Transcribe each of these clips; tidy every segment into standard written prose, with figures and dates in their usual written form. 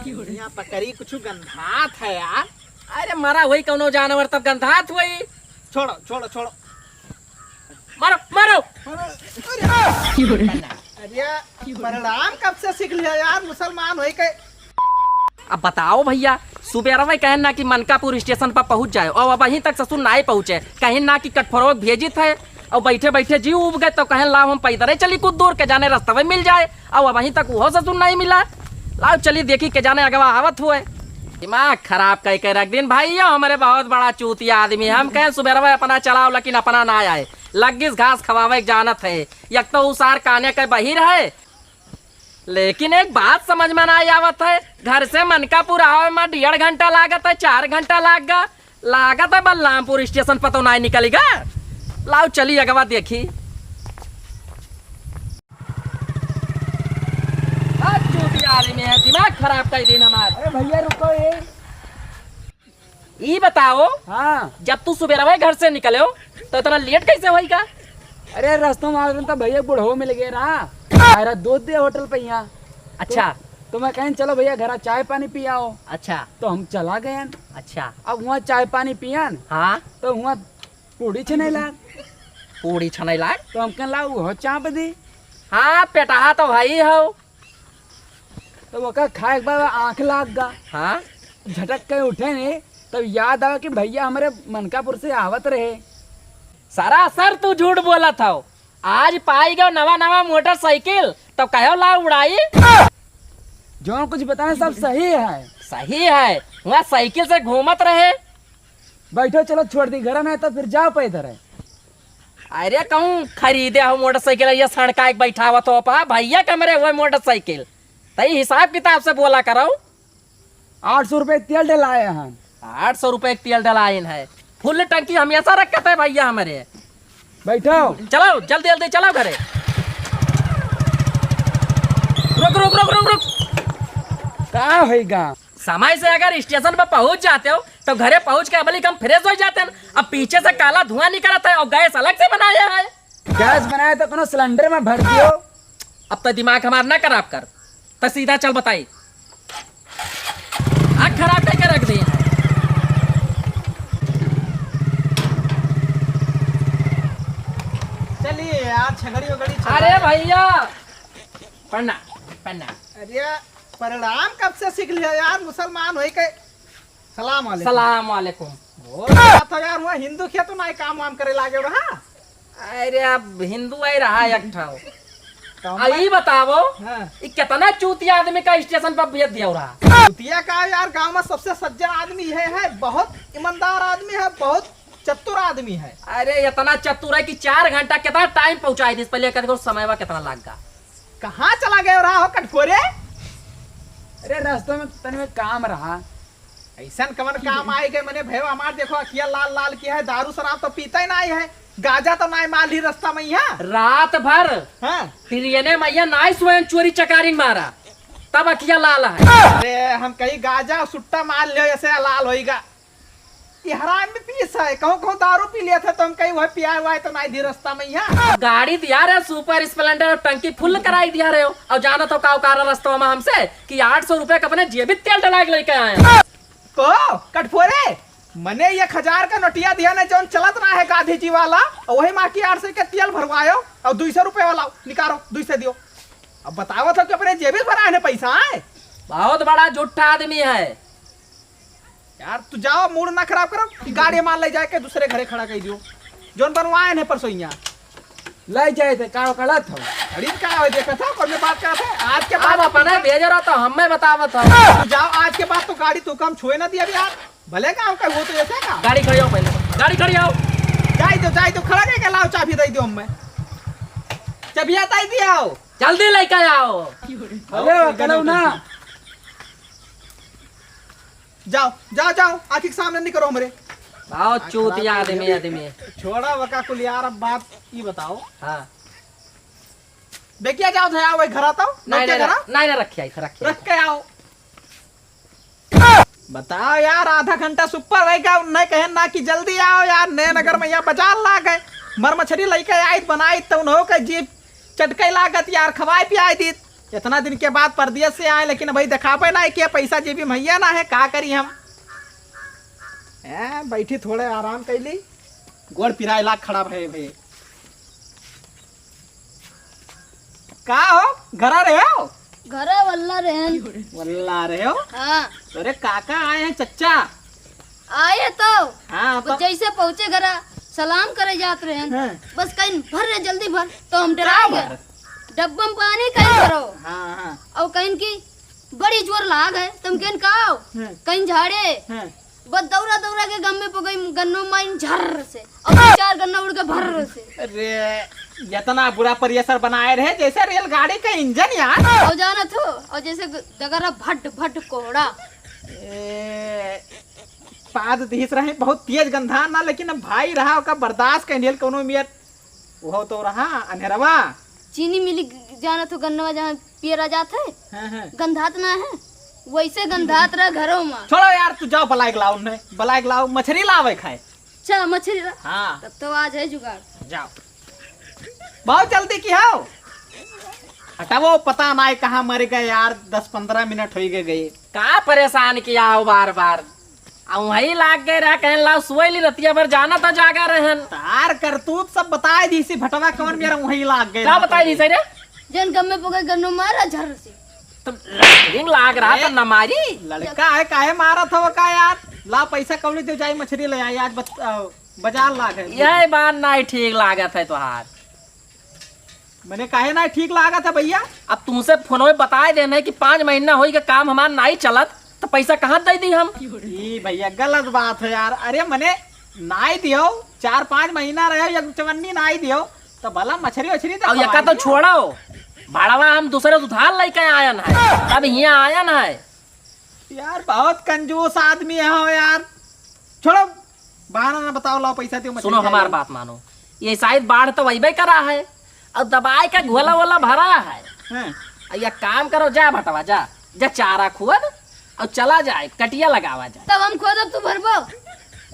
यहाँ पकड़ी कुछ गंधात है यार। अरे मरा वही कौनो जानवर तब गंधात हुई। छोड़ो छोड़ो छोड़ो। मारो मारो। अरे परिणाम कब से सीख लिया यार, मुसलमान हो के। अब बताओ भैया, सुबेरा में कहन ना कि मनकापुर स्टेशन पर पहुंच जाए और अब वहीं तक ससुर ना ही पहुंचे, कहीं ना कि कटफरोग भेजी थे और बैठे बैठे जी उब गए तो कहन लाओ हम पैदल चली कुछ दूर के जाने रास्ता में मिल जाए और वहीं तक वो ससुर नहीं मिला। लाओ चली देखी के जाने अगवा आवत हुए। दिमाग खराब कह के रख दिन भैया, हमारे बहुत बड़ा चूतिया आदमी। हम कहें सुबेरा अपना चलाओ लेकिन अपना ना आए, लग्गिस घास खवावे जानत है। एक तो उसार काने के बहिर है, लेकिन एक बात समझ में ना आवत है, घर से मनकापुर आवे में 1.5 घंटा लागत है, 4 घंटा लागत है बलरामपुर स्टेशन पर तो नहीं निकलेगा। लाओ चली अगवा देखी। आदमी है, दिमाग खराब कर दिन हमारा। अरे भैया रुको ये बताओ, हाँ जब तू सुबेरा घर से निकले हो तो इतना लेट कैसे होगा? अरे रास्ते में तो भैया बुढ़ो मिल गए ना, अरे दूध दे होटल पे यहाँ। अच्छा तो मैं कहें चलो भैया घर चाय पानी पियाओ। अच्छा तो हम चला गए। अच्छा अब वहाँ चाय पानी पियन, हाँ तो वहाँ पूड़ी छने लाग। पूड़ी छने लाग तो हम कहें लाओ हो चाप दी। हाँ पेटा तो भाई हो। तो वो कहा खाए के बाद आँख लाग गा। हाँ झटक के उठे नहीं तब याद आवा कि भैया हमारे मनकापुर से आवत रहे। सरासर तू झूठ बोला था। आज पाई गयो नवा नवा मोटरसाइकिल तो कहो ला उड़ाई। जो कुछ बताए सब सही है। सही है, वहाँ साइकिल से घूमत रहे। बैठो चलो छोड़ दी घर में, तो फिर जाओ पैदल है। अरे कहूँ खरीदे हो मोटरसाइकिल, ये सड़का एक बैठावत हो पा भैया कमरे हुए मोटरसाइकिल, तई हिसाब किताब से बोला करो। 800 रुपए तेल डलाए हम। 800 रुपए तेल डलाइन है, फुल टंकी हमेशा रखते है भैया हमारे। बैठो चलो जल्दी जल्दी चलो घरे। रुक रुक रुक रुक रुक। कहाँ होगा? समय से अगर स्टेशन पर पहुंच जाते हो तो घरे पहुंच के अबली कम फ्रेश हो जाते हैं। अब पीछे से काला धुआं निकलता है और गैस अलग से बनाया है। गैस बनाया तो कोनो सिलेंडर में भर दियो। अब तो दिमाग हमारा ना खराब कर, तो सीधा चल बताई। आग खराब करके रख दी। चलिए यार छगड़ी वगड़ी। अरे भैया पढ़ना पढ़ना। अरे परिणाम कब से सीख लिया यार, मुसलमान हो के। सलाम वालेकुम। सलाम वालेकुम। था यार वहाँ हिंदू क्या तो ना काम वाम करे लागे रहा। अरे अब हिंदू ही रहा एक ठाव। यही बताओ हाँ। कितना चूतिया आदमी का स्टेशन पर भेज दिया रहा। चूतिया का यार गांव में सबसे सज्जन आदमी है, बहुत ईमानदार आदमी है, बहुत चतुर आदमी है। अरे इतना चतुर है कि 4 घंटा कितना टाइम पहुंचाई थी पहले, समय कितना लगा। कहाँ चला गया रहा हो कटकोरे? अरे रास्ते में तने में काम रहा। ऐसा कमर काम आए गए मैंने भैया हमार देखो अखिया लाल लाल किया है, दारू शराब तो पीता ही नहीं है, गाजा तो नहीं माल ही रास्ता में यहाँ। रात भर हाँ? फिर ये मैया नाई स्वयं चोरी चकारी मारा तब अखिया लाल है। अरे हम कहीं गाजा सुट्टा मार लियो ऐसे लाल होएगा। ये हराम में पीस है, कहूँ कहूँ दारू पी लिया था तो हम कहीं वह पिया हुआ है तो नहीं दी रास्ता में यहाँ। गाड़ी दिया रहे सुपर स्प्लेंडर टंकी फुल कराई दिया रहे हो और जाना तो काउकारा रास्ता में हमसे कि 800 रुपए का अपने जेबित तेल डला के लेके आए। तो कटफोरे मने 1000 का नोटिया दिया ना जो चलत रहा है गांधी जी वाला, और वही माँ की 800 के तेल भरवायो और 200 रुपए वाला निकालो 200 दियो। अब बताओ तो कि अपने जेबित भरा है पैसा है। बहुत बड़ा झूठा आदमी है यार तू जाओ मूड ना खराब करो कि गाड़ी मान ले जाए के दूसरे घरे खड़ा कर दियो। जोन बनवाए ने परसों यहाँ ले जाए थे का कड़ा था। खरीद का है देखा था कौन में बात करा था आज के अब बाद अपने भेज रहा तो हमें बतावत हो। तू जाओ आज के बाद तो गाड़ी तू कम छुए ना दिया भी यार, भले काम का वो तो ऐसे का। गाड़ी खड़ी आओ, पहले गाड़ी खड़ी आओ। जाए तो खड़ा करके लाओ चाबी दे दियो हमें। चाबी आता ही दिया हो, जल्दी लेके आओ। अरे करो ना। जाओ जाओ जाओ आखिर सामने नहीं करो हमारे। बहुत चूतिया आदमी। छोड़ा वका कुल यार, अब बात ये बताओ। हाँ देखिए जाओ था वही घर आता हूँ नहीं रखिए रख के आओ। बताओ यार आधा घंटा सुपर रहेगा नहीं कहे ना कि जल्दी आओ यार, नए नगर में यहाँ बाजार ला गए मर मछली लेके आई बनाई तो उन्हों का जीप चटके लागत यार खवाए पियाई दी इतना दिन के बाद परदेश से आए, लेकिन भाई दिखावे ना कि पैसा जेबी मैया ना है, का करी हम। बैठी थोड़े आराम कैली, गोड़ पिराए लाख खड़ा भय भय। का हो घरा रहे हो? घरे वल्ला रहन। वल्ला रहे हो? हाँ अरे काका आए हैं चच्चा। आए तो हाँ वो जैसे पहुँचे घरा सलाम करे जात रहन। हाँ। बस कहीं भर रहे जल्दी भर, तो हम डरा गए। डब्बा में पानी कहीं भरो हाँ हाँ और कहीं की बड़ी जोर लाग है, तुम कहीं काओ हाँ। कहीं झाड़े हाँ। बस दौड़ा दौड़ा के गम में पगई गन्नों माइन झर से और 4 गन्ना उड़ के भर से। अरे इतना बुरा परिसर बनाए रहे जैसे रेलगाड़ी का इंजन यार। और जाना थो और जैसे दगरा भट भट कोहड़ा। पाद दिस रहे बहुत तेज गंधा ना, लेकिन अब भाई रहा का बर्दाश्त कर कोनो मियर वो तो रहा अनहरवा। चीनी मिली जाना तो गन्नवा जहाँ पियरा जात है हाँ हाँ। गंधात ना है, वैसे गंधात रहा घरों में। छोड़ो यार, तू जाओ बलाइक लाओ, नहीं बलाइक लाओ, मछली लावे खाए। अच्छा मछली हाँ तब तो आज है जुगाड़। जाओ, बहुत जल्दी की हो। हटावो, पता ना कहाँ मर गए यार, 10-15 मिनट हो गए। का परेशान किया हो बार बार, वही लाग गए रहा कहन लाओ सुई रतिया भर जाना था जागा रहन। तार करतूत सब बताए दी सी, भटवा कौन मेरा वही लाग गए। क्या बताई दी सर? जन गम में पकड़ गन्नों मारा झर से। तो रिंग लाग रहा था नमारी। लड़का है काहे मारा था वो का यार। ला पैसा कौड़ी दे जाई, मछली ले आई आज बाजार लाग है। यह बात नहीं ठीक लागत है तुहार। मैंने काहे ना ठीक लागा था भैया। अब तुमसे फोन में बताए देना कि 5 महीना हो गया काम हमारा नहीं चलत, तो पैसा कहाँ दे दी हम? ई भैया गलत बात है यार। अरे मने नाई दियो, 4-5 महीना रहे या चवन्नी नाई दियो तो भला मछली वछली तो और यका तो छोड़ो, भाड़वा हम दूसरे उधार लेके आयन है, तब यहाँ आयन है। यार बहुत कंजूस आदमी है हो यार। छोड़ो बहाना ना बताओ, लाओ पैसा दियो। सुनो हमारी बात मानो, ये शायद बाढ़ तो वही करा है और दबाई का घोला वोला भरा है। हाँ। या काम करो, जा भटवा जा जा चारा खुद और चला जाए, कटिया लगावा जाए। तब हम खोदब तू भरबो।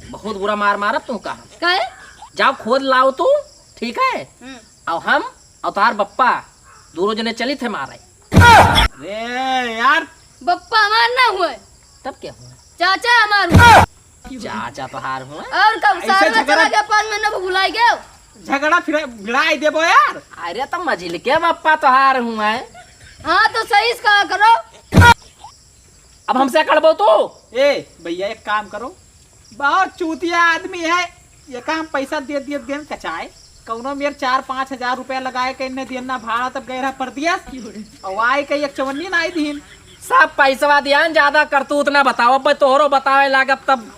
बहुत बुरा मार मारब तू का। काहे? जाओ खोद लाओ तू, ठीक है? और हम और तार बप्पा दोनों जने चली थे मारे। अरे यार बप्पा हमार ना हुए, तब क्या हुआ? चाचा हमार हुए। चाचा तो हार हुआ। और कब ऐसे साल में झगड़ा- चला गया 5 महीना को भुलाई गए। झगड़ा फिर भिड़ाई देबो यार। अरे तो मझिल के बप्पा तो हार हुआ है। हाँ तो सही से कहा करो। अब हमसे कड़बो तू। ए भैया एक काम करो, बहुत चूतिया आदमी है ये, काम पैसा दे दिए दिन कचाए कौनो मेरे 4-5 हजार रुपया लगाए के इन्हें देना भाड़ा, तब गए रहा परदिया और आए के एक चवन्नी ना आई दीन। सब पैसवा दिया, ज्यादा करतूत ना बताओ। अब तोहरो बतावे लागब तब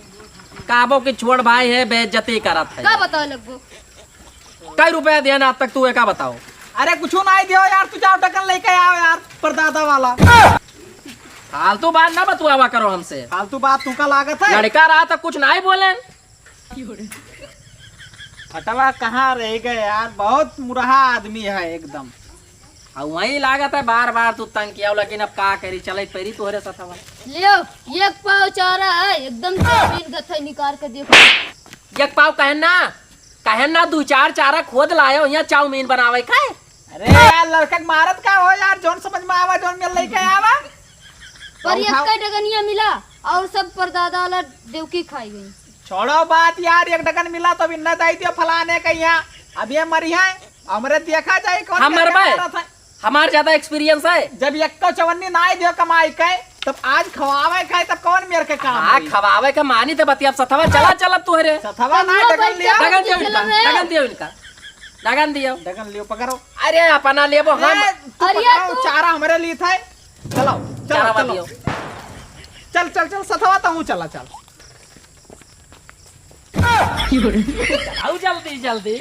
काबो की छोड़ भाई है बेइज्जती करत है। का बताओ लगभग कई रुपया दिया ना आज तक, तू का बताओ। अरे कुछ ना दियो यार, तू जाओ टकन लेके आओ यार, परदादा वाला। फालतू बात ना बतुआवा करो हमसे। फालतू बात तू का लागत है। लड़का रहा तो कुछ नहीं बोले। हटवा कहाँ रह गए यार, बहुत मुरहा आदमी है एकदम। और वही लागत है बार बार तू तंग किया, लेकिन अब का करी, चले पेरी तोहरे सथवा। लियो, एक पाव चारा है एकदम जमीन गथे निकाल के देखो। एक पाव कहन ना 2-4 चारा खोद लायो, यहाँ चाउमीन बनावे खाए। अरे यार लड़का के मारत का हो यार, जोन समझ में आवा जोन मिल लेके आवा। पर एक डगनिया मिला और सब परदादा वाला देवकी खाई गई। छोड़ो बात यार, एक डगन मिला तो भी न दाई दियो फलाने का यहाँ। अब ये मरी है, हमरे देखा जाए कौन हम क्या मरबे? करत है। हमार ज्यादा एक्सपीरियंस है। जब एक को चवन्नी ना दियो कमाई के, तब आज खवावे खाए तब कौन मेरे के काम हाँ होई? खवावे का मानी तो बतिया सथवा चला चला तुहरे। सथवा ना डगन लिया। लगन दियो इनका, लगन दियो इनका, लगन दियो। डगन लियो पकड़ो। अरे अपना लेबो हम। तू अरे पकड़ो, तू- चारा हमारे लिए था। चलो चारा चलो दियो। चलो चल चल चल सथवा तो हूँ, चला चल। आओ जल्दी जल्दी।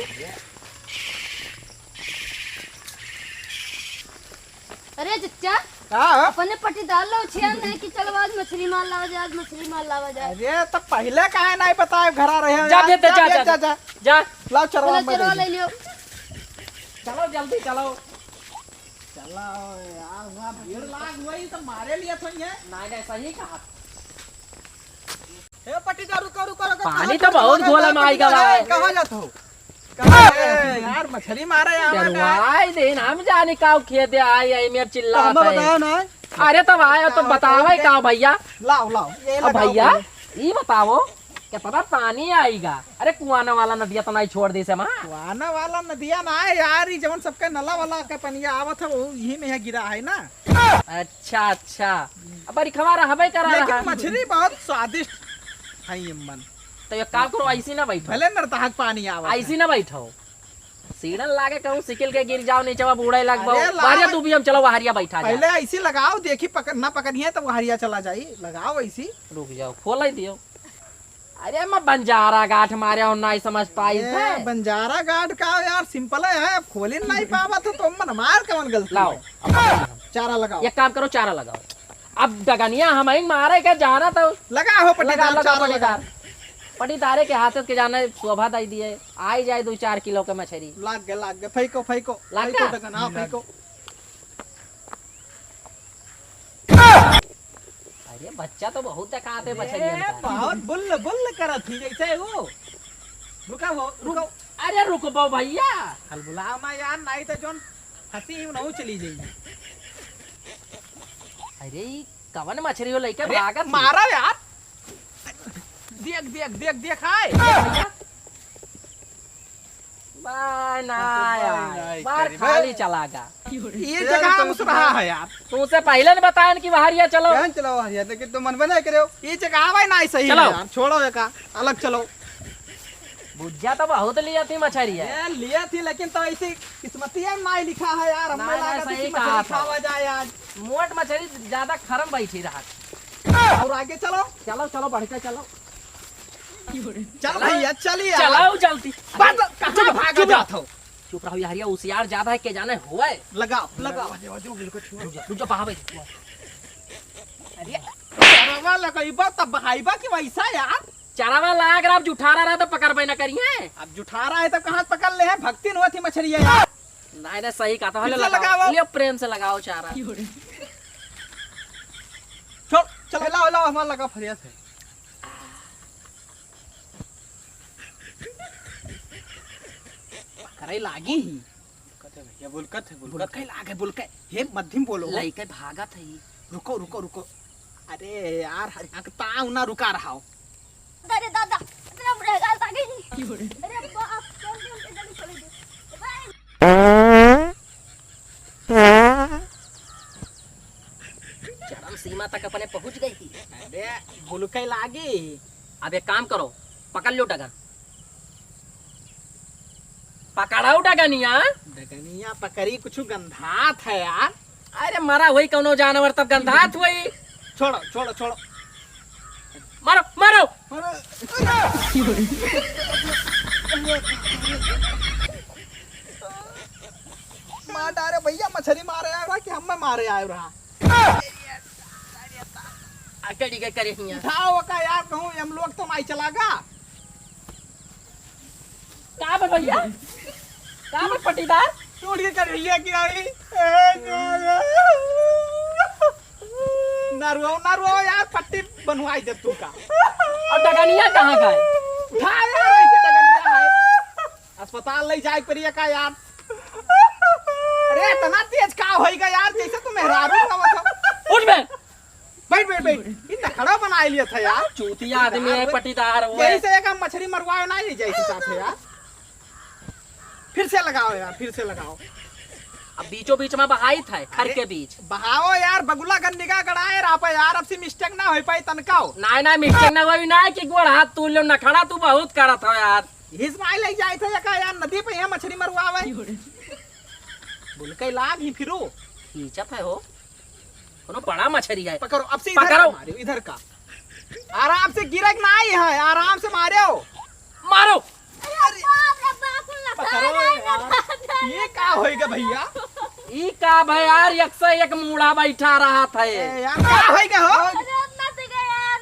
अरे चचा हाँ अपने पट्टी डाल लो, छेन है कि चलो आज मछली मार लावा जाए, आज मछली मार लावा जाए। अरे तो पहले काहे नहीं बताए घरा रहे जा यार? भेज, जा, जा, जा जा लाओ चरवा चलो चलो ले लियो। चलो जल्दी चलो। चलो यार, वहाँ भीड़ लाग हुई तो मारे लिए तो ये। नहीं सही कहा। हे पट्टी रुको रुको रुको। पानी तो बहुत घोला में आई गवा है। कहाँ जात हो? यार मछली मारे यार डरवाई देन हम जाने का खेत आई आई में चिल्ला हमें बताया ना अरे तब आयो तो बतावे का भैया लाओ लाओ ये अब लगाओ भैया पहले। ये बताओ क्या पता पानी आएगा अरे कुआना वाला नदिया तो नहीं छोड़ दे से मां वाना वाला नदिया ना है यार, ये जवन सबके नला वाला का पनिया आवत है वो यही में है गिरा है ना। अच्छा अच्छा अब बड़ी खबर हवे करा रहा लेकिन मछली बहुत स्वादिष्ट है ये मन। तो ये काम करो ऐसी ना बैठो भले नरतहक पानी आवत है। ऐसी ना बैठो सीढ़न लागे कहूं सिकिल के गिर जाओ नीचे बूढ़े लग अरे ला- बाहरिया तू भी हम चलो बाहरिया बैठा जा पहले ऐसी लगाओ, देखी पकड़ ना पकड़िए तो हरिया चला जाई। लगाओ ऐसी। रुक जाओ खोल ही दियो अरे मैं बंजारा गांठ मारे और नहीं समझ पाई ये थे बंजारा गार्ड का यार सिंपल है, अब खोली नहीं पावा तो मन मार कवन गलती लाओ है। अब पकड़ लो। चारा लगाओ। एक काम करो चारा लगाओ अब डगनिया हम ही मारे के जाना तो लगाओ लगा पट्टीदार लगा चारा पटीदार लगाओ। पटीदारे के हाथ के जाना शोभा दई दिए आई जाए 2-4 किलो के मछली लाग गए फेंको फेंको लाग फेंको गया? डगन, हाँ फेंको। अरे बच्चा तो बहुत दिखाते ये मछली बहुत बुल्ल बुल्ल करत थी जैसे वो। रुको रुको। अरे रुको भैया हल बुलाओ ना यार, नहीं तो जोन हंसी नहीं चली जाएगी। अरे ई कवन मछली हो लइके अरे, भागत मारा यार। देख देख देख देख आए। बाय ना नहीं बार करी, खाली चला गा ये जगह उस रहा है यार। तुमसे पहले ने बताया कि बाहरिया चलो बहन चलाओ हरिया लेकिन तो मन बना करे हो ये जगह भाई ना सही है चलो। यार, छोड़ो एका अलग चलो। बुझिया तो बहुत लिया थी मछली है ये लिए थी लेकिन तो ऐसी किस्मतिया में नहीं लिखा है यार। हमें नहीं, लगा सही कि कहा मछली था। खावा जाए आज। मोट मछली ज्यादा खरम बैठी रहा और आगे चलो। चलो चलो बढ़ के चलो चल भैया चलिए। चलाओ जल्दी बस कहाँ भाग जात हो। चुप रहो यारिया होशियार ज्यादा है के जाने हुआ है लगाओ लगाओ। रुक जा बहावे अरे चरवा लगाइबा तब बहाइबा कि वैसा यार। चरावा लाग रहा अब जुठारा रहा तो पकड़ ना करिए अब जुठा रहा है तो कहाँ पकड़ ले है, भक्ति न होती मछली है यार। नहीं नहीं सही कहा था फिर से लगाओ लगाओ। लियो प्रेम से लगाओ चारा छोड़ चलो लाओ लाओ हमारा लगा फरिया से। करे लागी ही कहते भैया बुलकत है बुलकत कहीं लागे बुलके हे मध्यम बोलो। लइके भागत है रुको रुको रुको। अरे यार हकता ना रुका रहा हो। अरे दादा इतना बड़ा आगे नहीं अरे बाप चल चल जल्दी चले चरम सीमा तक अपने पहुंच गई थी अरे बुलके लागी। अब एक काम करो पकड़ लो डगन पकड़ाओ डगनिया डगनिया पकड़ी कुछ गंधात है यार। अरे मरा हुई कौनो जानवर तब गंधात हुई छोड़ो छोड़ो छोड़ो। मारो मारो मार डारे भैया, मछली मारे आए रहा कि हम मारे आए रहा। अकड़ी के करे हिया उठाओ का यार, कहूँ हम लोग तो नहीं चलागा। का बे भैया का बे पटीदार छोड़ के कर लिया कि आई। नरवो यार, पट्टी बनवाई दे तू का। और डगनिया कहाँ गए उठा यार, ऐसे डगनिया है। अस्पताल ले जाए परिया का यार। अरे इतना तेज का होएगा यार, जैसे तू मेहरारू का बता। उठ बे बैठ बैठ बैठ, इतना खड़ा बना लिया था यार। चूतिया आदमी है पटीदार वो यही से एक हम मछली मरवाओ ना नहीं जैसे साथ है यार। फिर से लगाओ यार, फिर से लगाओ। अब बीचों बीच में बहाई था खर के बीच बहाओ यार, बगुला का निगाह गड़ाए रहा यार। अब से मिस्टेक ना हो पाई तनकाओ। नाय नाय मिस्टेक ना हुई ना कि गोड़ हाथ तू लो न खड़ा तू बहुत करत हो यार हिस्माइल ले जाए थे का यार, नदी पे यहाँ मछली मरवावे। बुलके लाग ही फिरो। खींचत है हो कोनो बड़ा मछली है पकड़ो, अब से इधर पकड़ो। का मारो, इधर का। आराम से गिरक ना आई है, आराम से मारो। मारो अरे बाप रे बाप ना पकड़ो यार। ये क्या होएगा भैया? ई का भाई यार 101 मूड़ा बैठा रहा था ये यार क्या होएगा हो? अरे नदी गए यार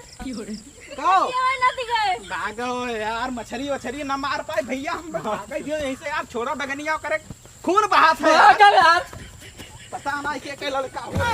कहो ये नदी गए भागो यार, मछली वछली ना मार पाए भैया। हम भागे दियो यहीं से यार, छोड़ो डगनिया करे खून बहात है यार। यार पता ना कि लड़का हुआ।